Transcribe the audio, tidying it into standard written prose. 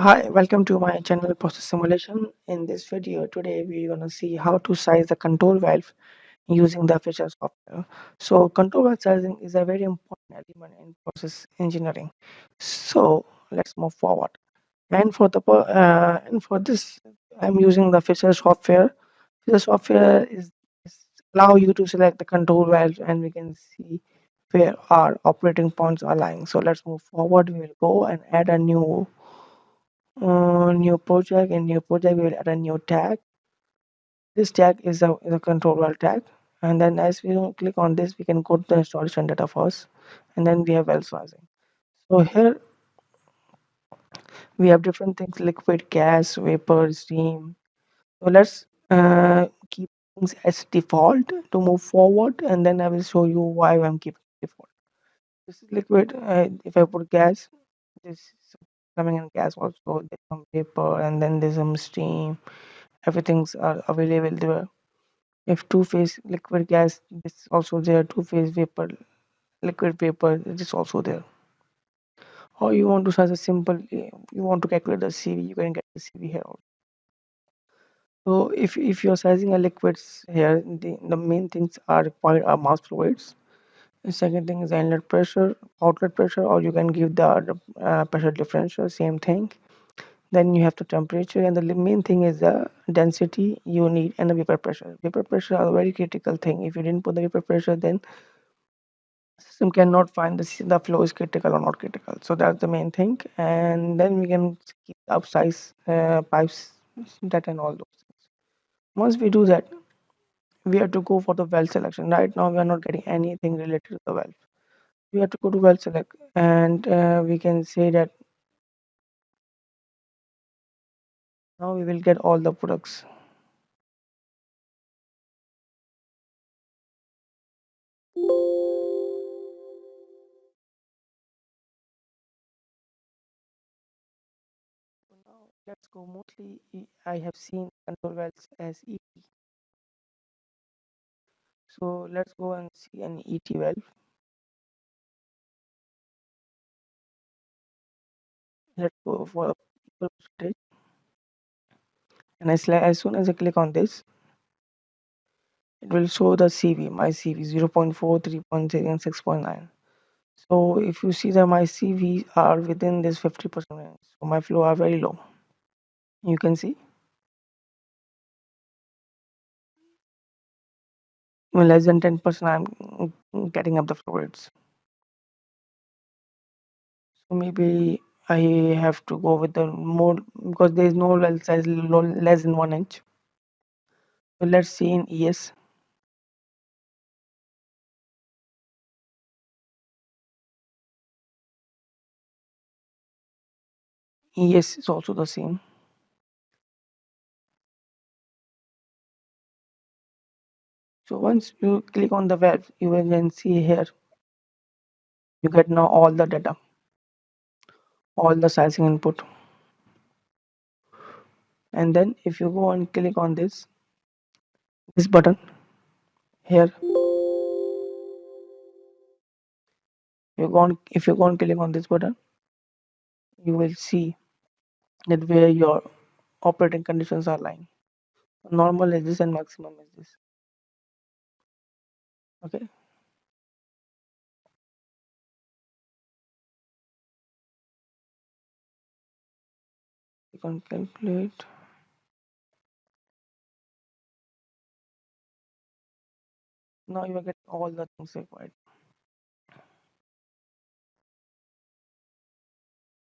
Hi, welcome to my channel Process Simulation. In this video, today we're gonna see how to size the control valve using the Fisher software. So, control valve sizing is a very important element in process engineering. So, let's move forward. And for this, I'm using the Fisher software. Fisher software is allow you to select the control valve, and we can see where our operating points are lying. So, let's move forward. We will go and add a new project. In new project we will add a new tag. This tag is a control valve tag, and then as we don't click on this we can go to the installation data first, and then we have well sizing. So here we have different things: liquid, gas, vapor, steam. So let's keep things as default to move forward, and then I will show you why I'm keeping default. This is liquid. If I put gas, this is coming in gas also. There's some vapor, and then there's some steam. Everything's are available there. If two-phase liquid gas is also there, two-phase vapor, liquid vapor, it is also there. Or you want to such a simple, you want to calculate the CV, you can get the CV here also. So if you're sizing a liquids here, the main things are required are mass fluids. The second thing is inlet pressure, outlet pressure, or you can give the pressure differential, same thing. Then you have the temperature, and the main thing is the density you need and the vapor pressure. Vapor pressure are a very critical thing. If you didn't put the vapor pressure, then system cannot find the flow is critical or not critical. So that's the main thing, and then we can keep upsize pipes, that and all those things. Once we do that, we have to go for the well selection. Right now, we are not getting anything related to the valve. We have to go to well select, and we can say that now we will get all the products. So now let's go. Mostly, I have seen control valves as ET. So let's go and see an ET valve. Let's go for equal percentage, and as soon as I click on this, it will show the CV, my CV 0.4, 3.6, and 6.9. So if you see that my CV are within this 50% range, so my flow are very low. You can see less than 10% I'm getting up the flow rates. So maybe I have to go with the more because there is no well size less than 1 inch. So let's see in ES. ES is also the same. So once you click on the valve, you will then see here you get now all the data, all the sizing input. And then if you go and click on this button here, if you go and click on this button, you will see that where your operating conditions are lying. Normal is this and maximum is this. Okay, you can calculate. Now you are getting all the things required.